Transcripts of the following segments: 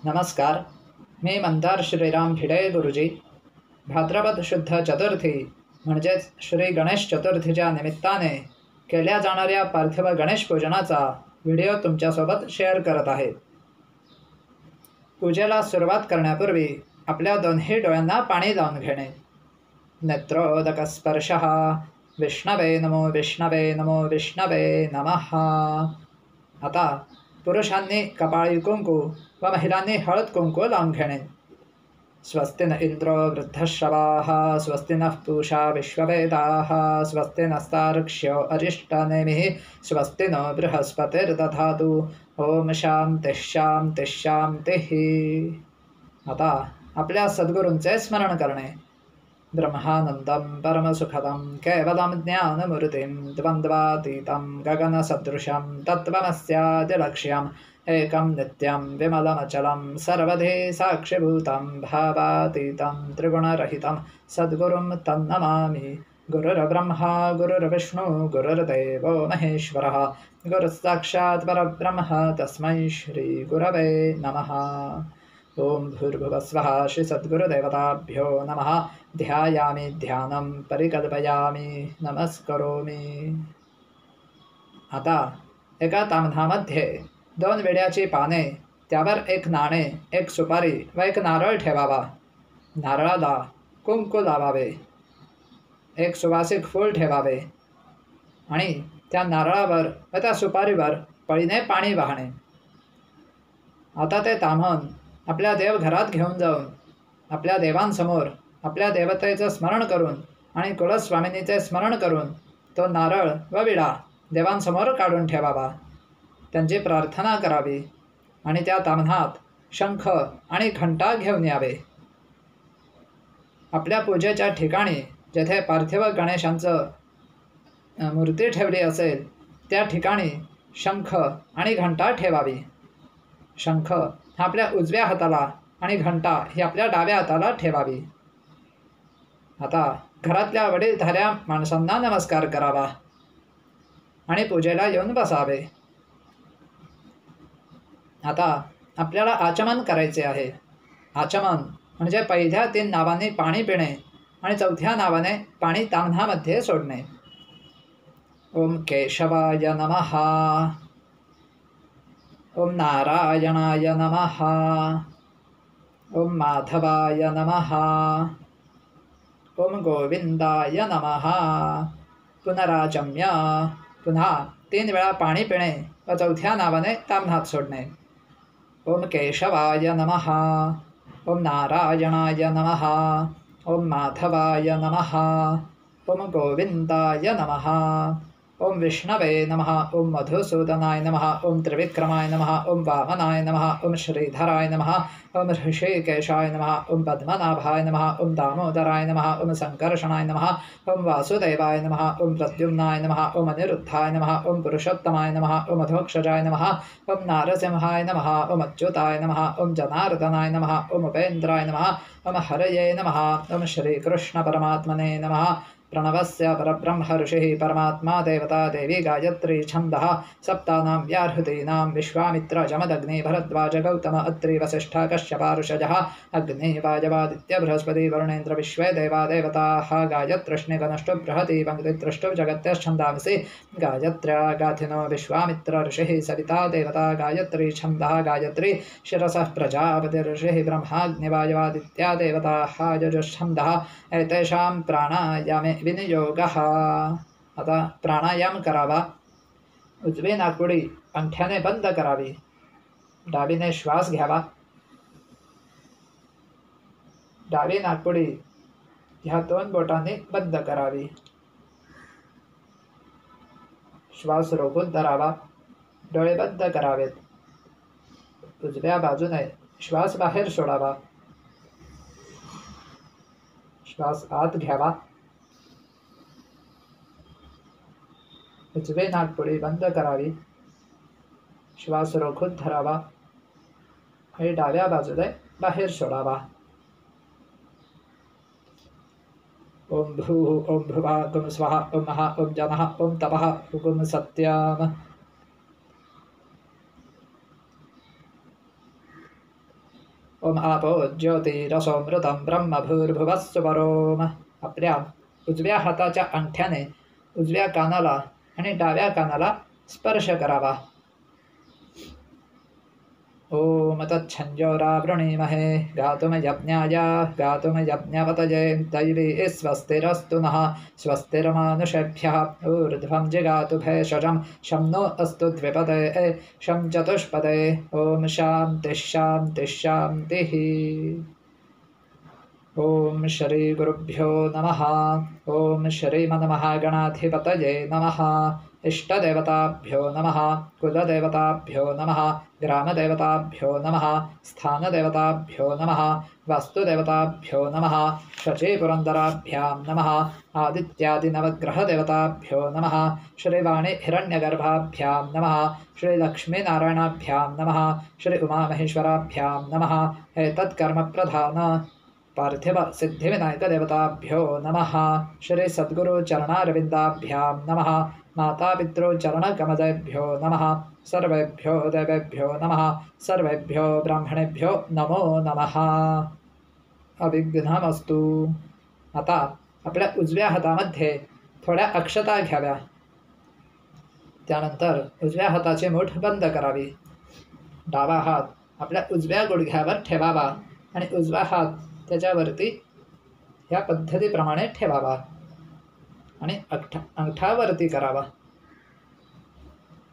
नमस्कार. मी मंदार श्रीराम भिडे गुरुजी. भाद्रपद शुद्ध चतुर्थी म्हणजेच श्री गणेश चतुर्थीच्या निमित्ताने केल्या जाणाऱ्या पार्थिव गणेश पूजनाचा व्हिडिओ तुमच्यासोबत शेअर करत आहे. पूजेला सुरुवात करण्यापूर्वी आपल्या दोन्ही डोळ्यांना पाणी लावून घेणे. नेत्रोदक स्पर्शः. विष्णवे नमो विष्णवे नमो विष्णवे नमः. आता पुरुषांनी कपाळी कुंकू व महिलांनी हळद कुंकू लावून घेणे. स्वस्ति न इंद्रो वृद्धश्रवाः स्वस्ति नः पूषा विश्ववेदाः स्वस्ति नस्तार्क्ष्यो अरिष्टनेमिः स्वस्ति नो बृहस्पतिर्दधातु. ओम शांतिः शांतिः शांतिः. आता आपल्या सद्गुरूंचे स्मरण करणे. ब्रह्मानंदं परमसुखदं केवलं ज्ञानमूर्तिं द्वन्द्वातीतं गगनसदृशं तत्त्वमस्यादिलक्ष्यम् एकं नित्यं विमलमचलं सर्वधि साक्षिभूतं भावातीतं त्रिगुणरहितं सद्गुरुं तन्नमामि. गुरुर्ब्रह्मा गुरुर्विष्णु गुरुर्देवो महेश्वरः गुरुस्साक्षात् परब्रह्म तस्मै श्रीगुरवे नमः. ओम भूर्भुवस्वः. श्री सद्गुरुदेवताभ्यो नमः. ध्यायामि ध्यानं परिकल्पयामि नमस्करोमि. आता एका ताम्हणामध्ये 2 विड्याची पाने, त्यावर एक नाणे, एक सुपारी व एक नारळ ठेवावा. नारळाला कुंकू लावावे. एक सुवासिक फूल ठेवावे आणि त्या नारळावर व त्या सुपारीवर पळीने पाणी वाहणे. आता ते ताम्हण आपल्या देवघरात घेऊन जाऊन आपल्या देवांसमोर आपल्या देवतेचं स्मरण करून आणि कुलस्वामिनीचे स्मरण करून तो नारळ व विडा देवांसमोर काढून ठेवावा. त्यांची प्रार्थना करावी आणि त्या ताम्हणात शंख आणि घंटा घेऊन यावे. आपल्या पूजेच्या ठिकाणी जेथे पार्थिव गणेशांचं मूर्ती ठेवली असेल त्या ठिकाणी शंख आणि घंटा ठेवावी. शंख हा आपल्या उजव्या हाताला आणि घंटा ही आपल्या डाव्या हाताला ठेवावी. आता घरातल्या वडीलधाऱ्या माणसांना नमस्कार करावा आणि पूजेला येऊन बसावे. आता आपल्याला आचमन करायचे आहे. आचमन म्हणजे पहिल्या 3 नावांनी पाणी पिणे आणि चौथ्या नावाने पाणी ताम्हणामध्ये सोडणे. ओम केशवाय नमः. ओम नारायणाय नमः. ओम माधवाय नमः. ओम गोविंदाय नमः. पुनराचम्य. पुन्हा 3 वेळा पाणी पिणे व चौथ्या नावाने ताम्हणात सोडणे. ओम केशवाय नमः. ओम नारायणाय नमः. ओम माधवाय नमः. ओम गोविंदाय नमः. ओम विष्णवे नमः. ओम मधुसूदनाय नमः. ओम त्रिविक्रमाय नमः. ओम वामनाय नमः. ओम श्रीधराय नमः. ओम ऋषिकेशाय नमः. ओम पद्मनाभाय नमः. ओम दामोदराय नमः. ओम संकर्षणाय नमः. ओम वासुदेवाय नमः. ओम प्रद्युम्नाय नमः. ओम अनिरुद्धाय नमः. ओम पुरुषोत्तमाय नमः. ओम अधोक्षजाय नमः. ओम नारसिंहाय नमः. ओम अच्युताय नमः. ओम जनार्दनाय नमः. ओम उपेन्द्राय नमः. ओम हरये नमः. ओम श्रीकृष्ण परमात्मने नमः. प्रणवस्य परब्रह्म ऋषिः परमात्मा देवता देवी गायत्री छन्दः सप्तानां व्याहृतीनां विश्वामित्र जमदग्नि भरद्वाज गौतम अत्रि वसिष्ठ कश्यप ऋषयः अग्नि वायवादित्य बृहस्पति वरुणेन्द्र विश्वे देवा देवताः गायत्र्यष्णि गणष्टु बृहति पङ्क्तितृष्टु जगत्यश्छन्दांसि गायत्र्या गाथिनो विश्वामित्र ऋषिः सविता देवता गायत्री छन्दः गायत्री शिरसः प्रजापति ऋषिः ब्रह्माग्निवायवादित्या देवताः यजुश्छन्दः एतेषां प्राणायामे विनियोगः. आता प्राणायाम करावा. उजवी नाकपुडी अंगठ्याने बंद करावी. डावीने श्वास घ्यावा. डावी नाकपुडी ह्या 2 बोटांनी बंद करावी. श्वास रोखून धरावा. डोळे बंद करावेत. उजव्या बाजूने श्वास बाहेर सोडावा. श्वास आत घ्यावा. उजवी नाकपुडी बंद करावी. श्वास रोखून धरावा आणि डाव्या बाजूने बाहेर सोडावा. ओम भूः ओम भुवः ओम स्वः ओम महः ओम जनः ओम तपः ओम सत्यम. ओम आपो ज्योतिरसोमृतं ब्रह्म भूर्भुवस्सु परोम. आपल्या उजव्या हाताच्या अंगठ्याने उजव्या कानाला आणि डाव्या कानाला स्पर्श करावा. ओम तच्छंजोरावृणीमहे गातुमयज्ञाय गातुमयज्ञपतये दैवी स्वस्तिरस्तु नः स्वस्तिर्मानुषेभ्यः ऊर्ध्वं जिगातु भेषजं शं नो अस्तु द्विपदे शं चतुष्पदे. ओम शान्तिः शान्तिः शान्तिः. ओम श्री गुरुभ्यो नमः. ओम श्रीमन्महागणाधिपतये नमः. इष्टदेवताभ्यो नमः. कुलदेवताभ्यो नमः. ग्रामदेवताभ्यो नमः. स्थानदेवताभ्यो नमः. वास्तुदेवताभ्यो नमः. शचीपुरन्दराभ्यां नमः. आदित्यादिनवग्रहदेवताभ्यो नमः. श्रीवाणी हिरण्यगर्भाभ्यां नमः. श्रीलक्ष्मीनारायणाभ्यां नमः. श्री उमामहेश्वराभ्यां नमः. एतत्कर्मप्रधान पार्थिव सिद्धिविनायकदेवताभ्यो नमः. श्री सद्गुरुचरणारविन्दाभ्यां नमः. मातापितृचरणकमलेभ्यो नमः. सर्वेभ्यो देवेभ्यो नमः. सर्वेभ्यो ब्राह्मणेभ्यो नमो नमः. अविघ्नमस्तु. आता आपल्या उजव्या हातामध्ये थोड्या अक्षता घ्याव्या. त्यानंतर उजव्या हाताची मूठ बंद करावी. डावा हात आपल्या उजव्या गुडघ्यावर ठेवावा आणि उजवा हात त्याच्यावरती या पद्धतीप्रमाणे ठेवावा आणि अंगठावरती करावा.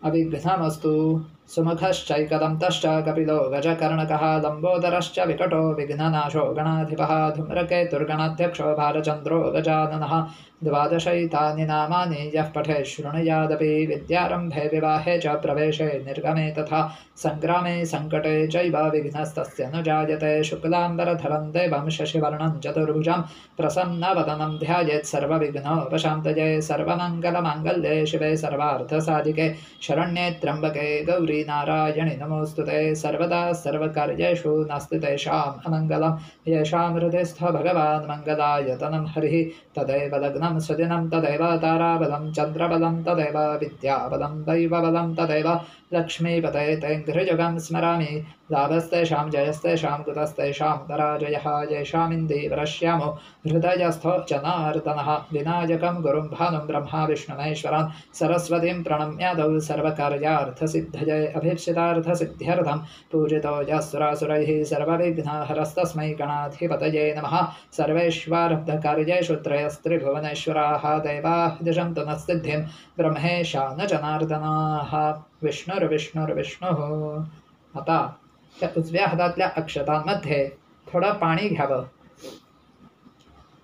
अविघ्नमस्तु. सुमुखश्चैकदन्तश्च कपिलो गजकर्णकः लम्बोदरश्च विकटो विघ्ननाशो गणाधिपः धूम्रकेतुर्गणाध्यक्षो भालचन्द्रो गजाननः. 12 नामानि यः पठेत् शृणुयादपि विद्यारम्भे विवाहे च प्रवेशे निर्गमे तथा सङ्ग्रामे सङ्कटे चैव विघ्नस्तस्य न जायते. शुक्लाम्बरधरं देवं शशिवर्णं चतुर्भुजं प्रसन्नवदनं ध्यायेत् सर्वविघ्नोपशान्तये. सर्वमङ्गलमाङ्गल्ये शिवे सर्वार्थसाधिके शरण्ये त्र्यम्बके गौरी नारायणि नमोऽस्तुते. सर्वदा सर्वकार्येषु नास्ति तेषाम् अमङ्गलं. येषां हृदयस्थ भगवान् मङ्गलायतनं हरिः तदेव लग्नं सुदिनं तदेव ताराबलं चन्द्रबलं तदेव विद्याबलं दैवबलं तदेव लक्ष्मीपते. ते गृहयुगं स्मरामि. लाभस्तेषां जयस्तेषां कुतस्तेषां पराजयः. येषामिन्दीवरश्यामो हृदयस्थो जनार्दनः. विनायकं गुरुं भानुं ब्रह्मा विष्णुमहेश्वरान् सरस्वतीं प्रणम्यादौ सर्वकार्यार्थसिद्धये अभीप्सितार्थसिद्ध्यर्थं पूजितो यः सुरासुरैः सर्वविघ्नहरस्तस्मै गणाधिपतये नमः. सर्वेष्वारब्धकार्येषु त्रयस्त्रिभुवनेश्वराः देवाः दिशन्तु नः सिद्धिं ब्रह्मेशा न जनार्दनाः. विष्णुर्विष्णुर्विष्णुः. आता त्या उजव्या हातातल्या अक्षतांमध्ये थोडं पाणी घ्यावं.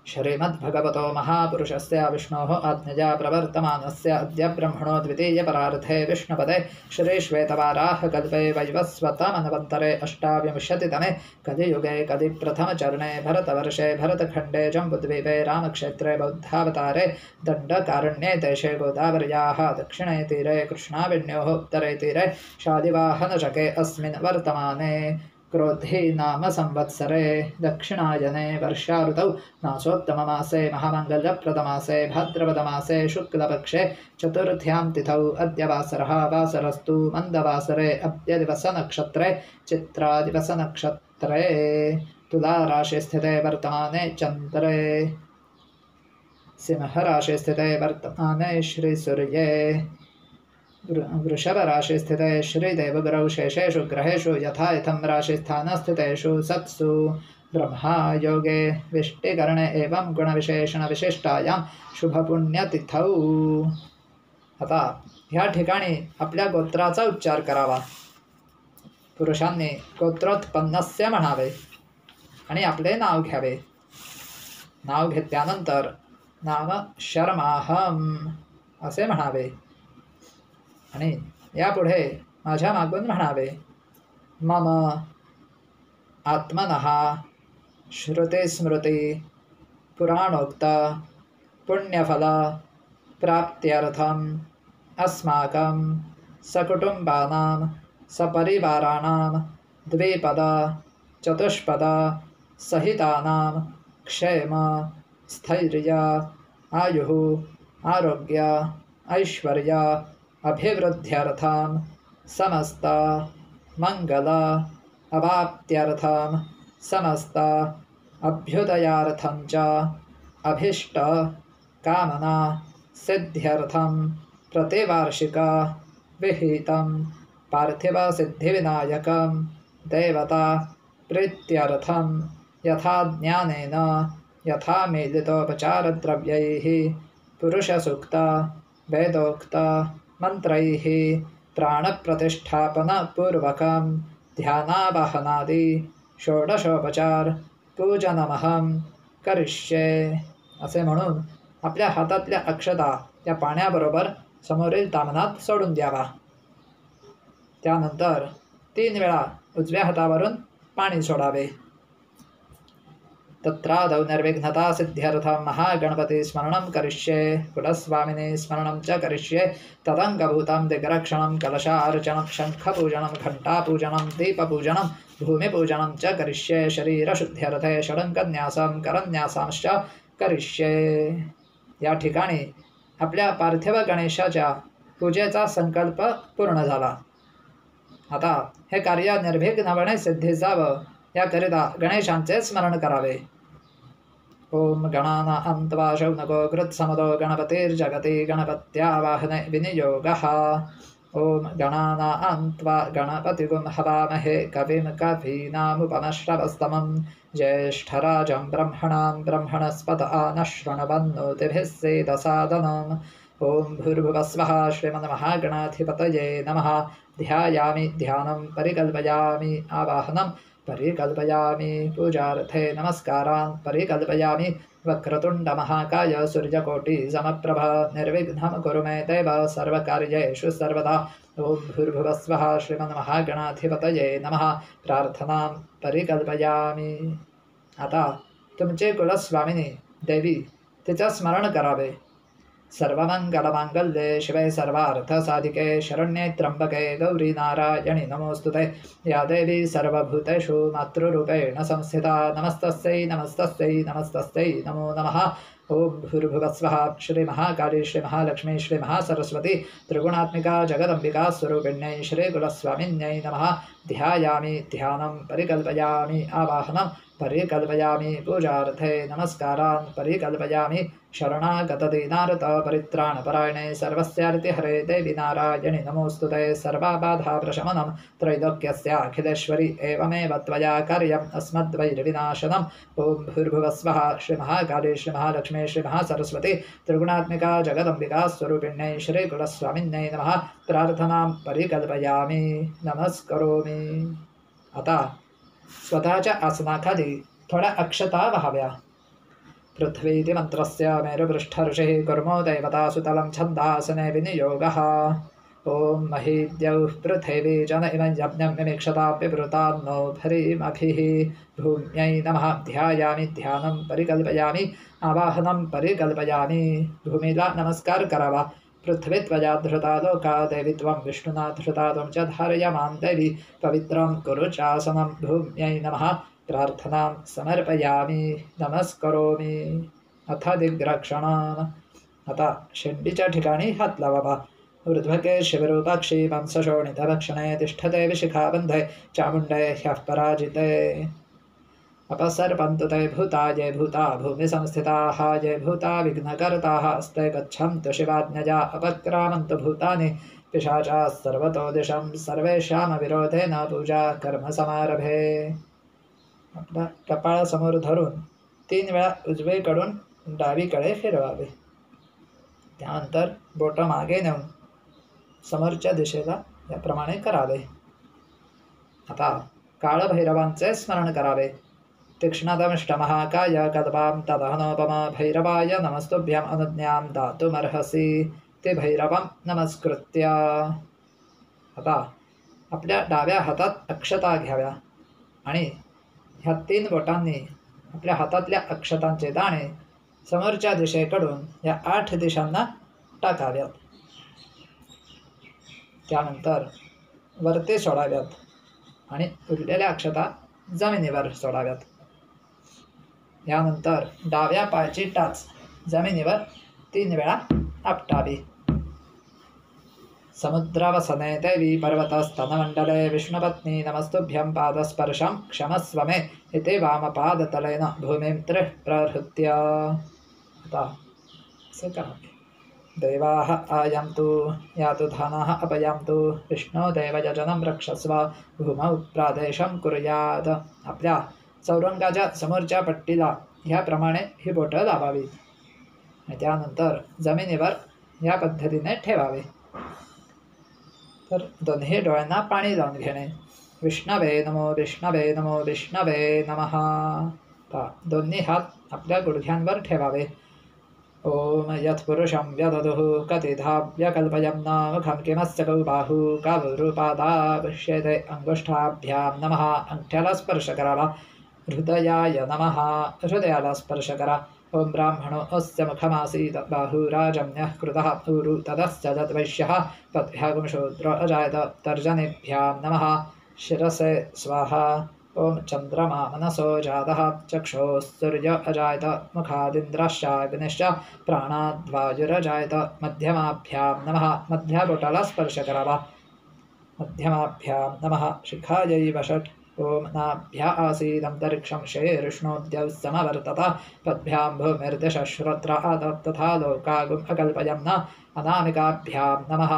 श्रीमद्भगवतो महापुरुषस्य विष्णोः आज्ञया प्रवर्तमानस्य अद्य ब्रह्मणो द्वितीयपरार्थे विष्णुपदे श्रीश्वेतवाराह कल्पे वैवस्वतमन्वन्तरे 28तमे कलियुगे कलिप्रथमचरणे भरतवर्षे भरतखण्डे जम्बुद्वीपे रामक्षेत्रे बौद्धावतारे दण्डकारण्ये देशे गोदावर्याः दक्षिणे तीरे कृष्णाविण्योः उत्तरे तीरे शालिवाहनशके अस्मिन् वर्तमाने क्रोधी नाम संवत्सरे दक्षिणायने वर्षाऋतौ मासोत्तममासे महामङ्गलप्रदमासे भाद्रपदमासे शुक्लपक्षे चतुर्थ्यां तिथौ अद्य वासरः. वासरस्तु मन्दवासरे अद्य दिवसनक्षत्रे चित्रादिवसनक्षत्रे तुलाराशिस्थिते वर्तमाने चन्द्रे सिंहराशिस्थिते वर्तमाने श्रीसूर्ये वृषभराशिस्थिते श्रीदेवगुरौ शेषेषु ग्रहेषु यथा यथं राशिस्थानस्थितेषु सत्सु ब्रह्मा योगे विष्टिकरणे एवं गुणविशेषणविशिष्टायां शुभपुण्यतिथौ. आता ह्या ठिकाणी आपल्या गोत्राचा उच्चार करावा. पुरुषांनी गोत्रोत्पन्नस्य म्हणावे आणि आपले नाव घ्यावे. नाव घेतल्यानंतर नाम शर्माहम असे म्हणावे आणि यापुढे माझ्या मागून म्हणावे. मम आत्मनः श्रुतिस्मृती पुराणोक्त पुण्यफल प्राप्त्यर्थम् अस्माकं सकुटुम्बानां सपरिवाराणां द्विपद चतुष्पद सहितानां क्षेम स्थैर्य आयुः आरोग्य ऐश्वर्य अभिवृद्ध्यर्थं समस्त मंगल अवाप्त्यर्थं समस्त अभ्युदयार्थं च अभीष्ट कामना सिद्ध्यर्थं प्रतिवार्षिक विहितं पार्थिवसिद्धिविनायकं देवता प्रीत्यर्थं यथा ज्ञानेन यथा मेलितोपचारद्रव्यैः पुरुषसूक्त वेदोक्त मन्त्रैः प्राणप्रतिष्ठापनपूर्वकं ध्यानावाहनादि षोडशोपचार पूजनमहं करिष्ये असे म्हणून आपल्या हातातल्या अक्षता त्या पाण्याबरोबर समोरील तामनात सोडून द्यावा. त्यानंतर 3 वेळा उजव्या हातावरून पाणी सोडावे. तत्रादौ निर्विघ्नता सिद्ध्यर्थं महागणपती स्मरणं करिष्ये कुलस्वामिनी स्मरणं च करिष्ये तदङ्गभूतं दिग्रक्षणं कलशार्चनं शङ्खपूजनं घण्टापूजनं दीपपूजनं भूमिपूजनं च करिष्ये शरीरशुद्ध्यर्थे षडङ्गन्यासं करन्यासांश्च करिष्ये. या ठिकाणी आपल्या पार्थिव गणेशाच्या पूजेचा संकल्प पूर्ण झाला. आता हे कार्य निर्विघ्नपणे सिद्धी जावं याकरिता गणेशांचे स्मरण करावे. ओम गणानां त्वा शौनको कृत्समदो गणपतिर्जगति गणपत्यावाहने विनियोगः. ओम गणानां त्वा गणपतिगुं हवामहे कविं कवीनामुपमश्रवस्तमं ज्येष्ठराजं ब्रह्मणां ब्रह्मणस्पत आनः शृण्वन्नोतिभिः सेदसादनम्. ओम भूर्भुवस्वः श्रीमन्महागणाधिपतये नमः. ध्यायामि ध्यानं परिकल्पयामि आवाहनं परिकल्पयामि पूजार्थे नमस्कारान् परिकल्पयामि. वक्रतुण्डमहाकाय सूर्यकोटिसमप्रभ निर्विघ्नं कुरु मे देव सर्वकार्येषु सर्वदा. ओम भूर्भुवस्वः श्रीमन्महागणाधिपतये नमः. प्रार्थनां परिकल्पयामि. आता तुमचे कुलस्वामिनी देवी तिचं स्मरण करावे. सर्वमङ्गलमाङ्गल्ये शिवे सर्वार्थसाधिके शरण्ये त्र्यम्बके गौरी नारायणि नमोऽस्तुते. या देवी सर्वभूतेषु मातृरूपेण संस्थिता नमस्तस्यै नमस्तस्यै नमस्तस्यै नमो नमः. ओम भूर्भुवस्वः श्रीमहाकाली श्रीमहालक्ष्मी श्रीमहासरस्वती त्रिगुणात्मिका जगदम्बिका स्वरूपिण्यै श्रीकुलस्वामिन्यै नमः. ध्यायामि ध्यानं परिकल्पयामि आवाहनं परिकल्पयामि पूजार्थे नमस्कारान् परिकल्पयामि. शरणागतदीनार्त परित्राणपरायणे सर्वस्यार्तिहरे देवी नारायणि नमोऽस्तुते. सर्वबाधाप्रशमनं त्रैलोक्यस्याखिलेश्वरि एवमेव त्वया कार्यम् अस्मद्वैरविनाशनम्. ओम भूर्भुवस्वः श्रीमहाकाली श्रीमहालक्ष्मी श्रीमहासरस्वती त्रिगुणात्मिका जगदम्बिका स्वरूपिण्यै श्रीकुलस्वामिन्यै नमः. प्रार्थनां परिकल्पयामि नमस्करोमि. आता स्वतःच्या आसनाखाली थोड्या अक्षता वहाव्या. पृथ्वीति मंत्रस्य मेरुपृष्ठऋषिः कुर्मो दैवता सुतलं छन्दासने विनियोगः. ओम महीद्यौः पृथिवी जन इमं यज्ञं मिमिक्षताप्यपृतान्नो भरीमभिः. भूम्यै नमः. ध्यायामि ध्यानं परिकल्पयामि आवाहनं परिकल्पयामि. भूमीला नमस्कार करावा. पृथ्वी त्वया धृता लोका देवी त्वं विष्णुना धृता त्वं च धारयमां देवी पवित्रं कुरु चासनं. भूम्यै नमः. प्रार्थनां समर्पयामि नमस्करोमि. अथ दिग्रक्षणाम्. आता शेंडीच्या ठिकाणी हात लावावा. ऊर्ध्वके शिवरूपाक्षी वंशशोणितभक्षणे तिष्ठते विशिखाबन्धे चामुण्डे ह्यः पराजिते. अपसर्पन्तु ते भूता ये भूता भूमिसंस्थिताः ये भूता विघ्नकर्ताः अस्ते गच्छन्तु शिवाज्ञया अपक्रामन्तु भूतानि पिशाचाः सर्वतो दिशं सर्वेषामविरोधेन पूजा कर्म समारभे. आपला कपाळासमोर धरून 3 वेळा उजवीकडून डावीकडे फिरवावे. त्यानंतर बोटं मागे नेऊन समोरच्या दिशेला याप्रमाणे करावे. आता काळभैरवांचे स्मरण करावे. तीक्ष्णदंष्टमहाकाय कल्पां तदहनोपम भैरवाय नमस्तुभ्यं अनुज्ञां दातुमर्हसि. ते भैरवं नमस्कृत्य. आता आपल्या डाव्या हातात अक्षता घ्याव्या आणि ह्या 3 बोटांनी आपल्या हातातल्या अक्षतांचे दाणे समोरच्या दिशेकडून या 8 दिशांना टाकाव्यात. त्यानंतर वरती सोडाव्यात आणि उरलेल्या अक्षता जमिनीवर सोडाव्यात. यानंतर डाव्या पायाची टाच जमिनीवर 3 वेळा आपटावी. समुद्रवसने देवी पर्वतस्तनमण्डले विष्णुपत्नी नमस्तुभ्यं पादस्पर्शं क्षमस्व मे इति वामपादतलेन भूमिं त्रिः प्रहृत्य देवाः आयन्तु यातु धानाः अपयान्तु विष्णो देवयजनं रक्षस्व भूमौ प्रादेशं कुर्यात. आपल्या चौरंगाच्या समोरच्या पट्टीला ह्याप्रमाणे ही बोटं लावावीत आणि त्यानंतर जमिनीवर या पद्धतीने ठेवावे. तर दोन्ही डोळ्यांना पाणी लावून घेणे. विष्णवे नमो विष्णवे नमो विष्णवे नमः. दोन्ही हात आपल्या गुडघ्यांवर ठेवावे. ओम यत्पुरुषं व्यदधुः कतिधा व्यकल्पयं नामुखं किमस्य कौ बाहू कावरूपादापश्यते अंगुष्ठाभ्यां नमः. अंगठ्याला स्पर्श करावा. हृदयाय नमः. हृदयाला स्पर्श करा. ओम ब्राह्मणो अस्य मुखमासीत् बाहुराजम्यः कृतः ऊरु तदस्य दद्वैश्यः पद्भ्यागुंशूद्रो अजायत तर्जनेभ्यां नमः. शिरसे स्वाहा. ओम चंद्रमा मनसो जातः चक्षुः सूर्य अजायत मुखादिन्द्रश्चाग्निश्च प्राणाद्वायुरजायत. मध्यमाभ्यां नमः. मध्या बोटाला स्पर्श करावा. मध्यमाभ्यां नमः. शिखायै वषट्. ओम नाभ्या आसीदन्तरिक्षं शीर्ष्णोद्यौ समवर्तत पद्भ्यां भूमिर्दिशः श्रोत्रात् तथा लोकागुम् अकल्पयं न. अनामिकाभ्यां नमः.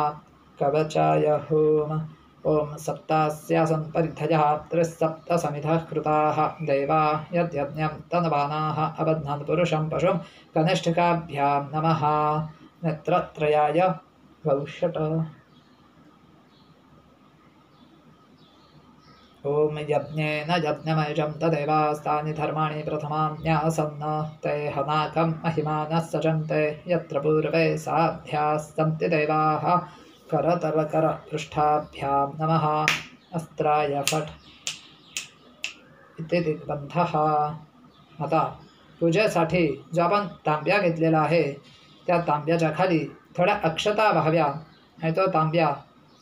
कवचाय होम. ओम सप्तास्यासन् परिधयः त्रिसप्तसमिधः कृताः देवा यद्यज्ञं तन्वानाः अबध्नन् पुरुषं पशुं. कनिष्ठिकाभ्यां नमः. नेत्रत्रयाय वौषट. ओम यज्ञेन यज्ञमयजं तदेवास्तानि धर्माणि प्रथमान्यासन्न ते हनाकं महिमानः सजन्ते यत्र पूर्वे साध्यास्सन्ति देवाः. करतलकरपृष्ठाभ्यां नमः. अस्त्राय फट् इति दिग्बंधः. आता पूजेसाठी जो आपण तांब्या घेतलेला आहे त्या तांब्याच्या खाली थोड्या अक्षता वाहाव्या आणि तो तांब्या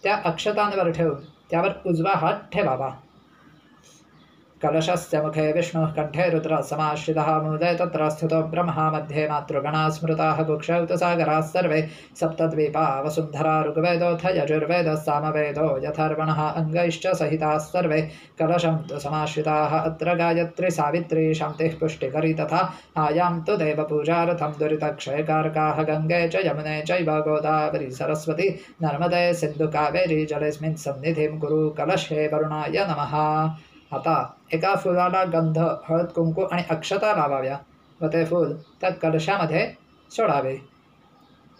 त्या अक्षतांवर ठेवून त्यावर उजवा हात ठेवावा. कलशस्य मुखे विष्णुः कंठे रुद्रः समाश्रितः मूले तत्र स्थितो ब्रह्मा मध्ये मातृगणाः स्मृताः कुक्षौ तु सागराः सर्वे सप्तद्वीपा वसुन्धरा ऋग्वेदोऽथ यजुर्वेदः सामवेदो यथर्वणः अङ्गैश्च सहिताः सर्वे कलशं तु समाश्रिताः. अत्र गायत्री सावित्री शान्तिः पुष्टिकरी तथा आयां तु देवपूजार्थं दुरितक्षयकारकाः गङ्गे च यमुने चैव गोदावरी सरस्वती नर्मदे सिन्धुकावेरी जलेऽस्मिन् सन्निधिं कुरु. कलशे वरुणाय नमः. आता एका फुलाला गंध हळद कुंकू आणि अक्षता लावाव्या व ते फूल त्या कलशामध्ये सोडावे.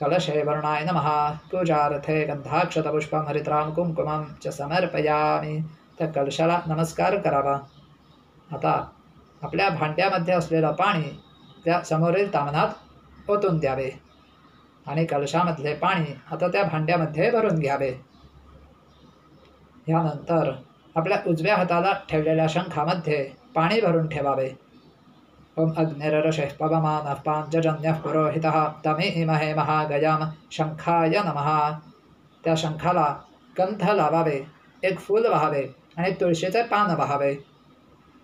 कलशे वरुणाय नमः. पूजार्थे गंधाक्षतपुष्पं हरिद्रां कुंकुमं च समर्पयामि. त्या कलशाला नमस्कार करावा. आता आपल्या भांड्यामध्ये असलेलं पाणी त्या समोरील तामनात ओतून द्यावे आणि कलशामधले पाणी आता त्या भांड्यामध्ये भरून घ्यावे. यानंतर आपल्या उजव्या हाताला ठेवलेल्या शंखामध्ये पाणी भरून ठेवावे. ओम अग्निरर्षेः पवमानः पाञ्चजन्यः पुरोहितः तमीमहे महागयाम शंखाय नमः. त्या शंखाला गंध लावावे. एक फूल वाहावे आणि तुळशीचे पान वाहावे.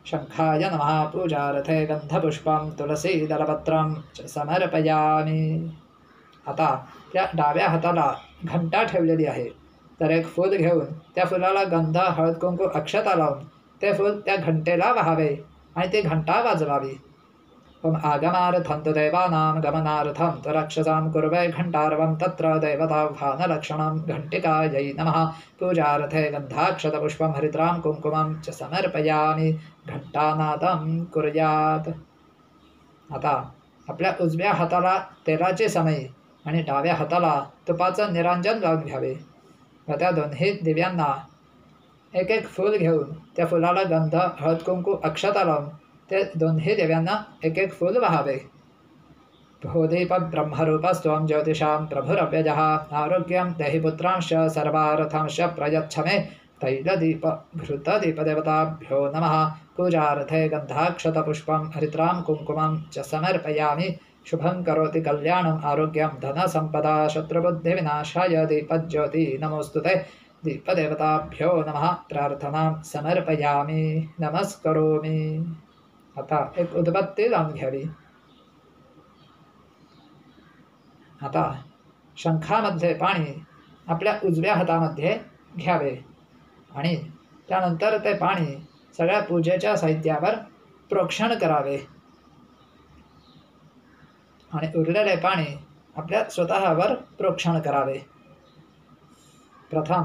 शंखाय नमः. पूजार्थे गंधपुष्पं तुलसीदलपत्रं च समर्पयामि. आता त्या डाव्या हाताला घंटा ठेवलेली आहे तर एक फूल घेऊन त्या फुलाला गंध हळद कुंकू अक्षता लावून ते फूल त्या घंटेला वाहावे आणि ती घंटा वाजवावी. ओम आगमार्थं तु देवानां गमनार्थं तु रक्षसां कुर्वे घंटार्वं तत्र देवताह्वानलक्षणं घंटिकायै नमः. पूजार्थे गंधाक्षतपुष्पं हरिद्रां कुंकुमं च समर्पयामि. घंटानादं कुर्यात. आता आपल्या उजव्या हाताला तेलाची समई आणि डाव्या हाताला तुपाचं निरांजन लावून घ्यावे व त्या दोन्ही दिव्यांना एक एक फूल घेऊन त्या फुलाला गंध हळद कुंकू अक्षता लावून ते दोन्ही दिव्यांना एक एक फूल वाहावे. भूदीप ब्रह्मरूपस्त्वं ज्योतिषां प्रभुरव्यजः आरोग्यं देहि पुत्रांश सर्वार्थांश प्रयच्छ मे. तैलदीप घृतदीपदेवताभ्यो नमः. पूजार्थे गंधाक्षतपुष्पं हरिद्रां कुंकुमं च समर्पयामि. शुभं करोति कल्याणम् आरोग्यं धनसम्पदा शत्रुबुद्धिविनाशाय दीपज्योति नमोस्तुते. दीपदेवताभ्यो नमः. प्रार्थनां समर्पयामि नमस्करोमि. आता एक उदबत्ती लावून घ्यावी. आता शंखामध्ये पाणी आपल्या उजव्या हातामध्ये घ्यावे आणि त्यानंतर ते पाणी सगळ्या पूजेच्या साहित्यावर प्रोक्षण करावे आणि उरलेले पाणी आपल्या स्वतःवर प्रोक्षण करावे. प्रथम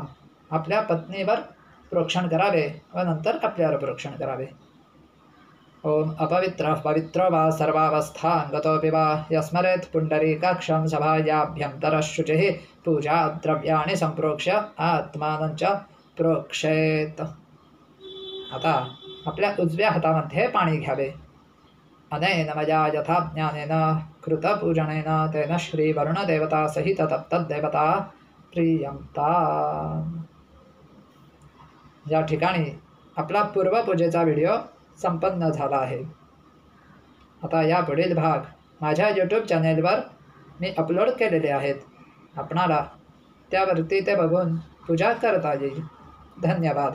आपल्या पत्नीवर प्रोक्षण करावे व नंतर आपल्यावर प्रोक्षण करावे. ओम अपवित्रः पवित्रो वा सर्वावस्थां गतोऽपि वा यस्मरेत् पुण्डरीकाक्षं सभायाभ्यन्तरः शुचिः पूजा द्रव्याणि संप्रोक्ष्य आत्मानं च प्रोक्षेत. आता आपल्या उजव्या हातामध्ये पाणी घ्यावे. अनेन मया यथा ज्ञानेन कृतपूजनेन तेन श्रीवरुणदेवतासहित तत्तद्देवता प्रीयंता. या ठिकाणी आपला पूर्वपूजेचा व्हिडिओ संपन्न झाला आहे. आता या पुढील भाग माझ्या यूट्यूब चॅनेलवर मी अपलोड केलेले आहेत. आपणाला त्यावरती ते बघून पूजा करता येईल. धन्यवाद.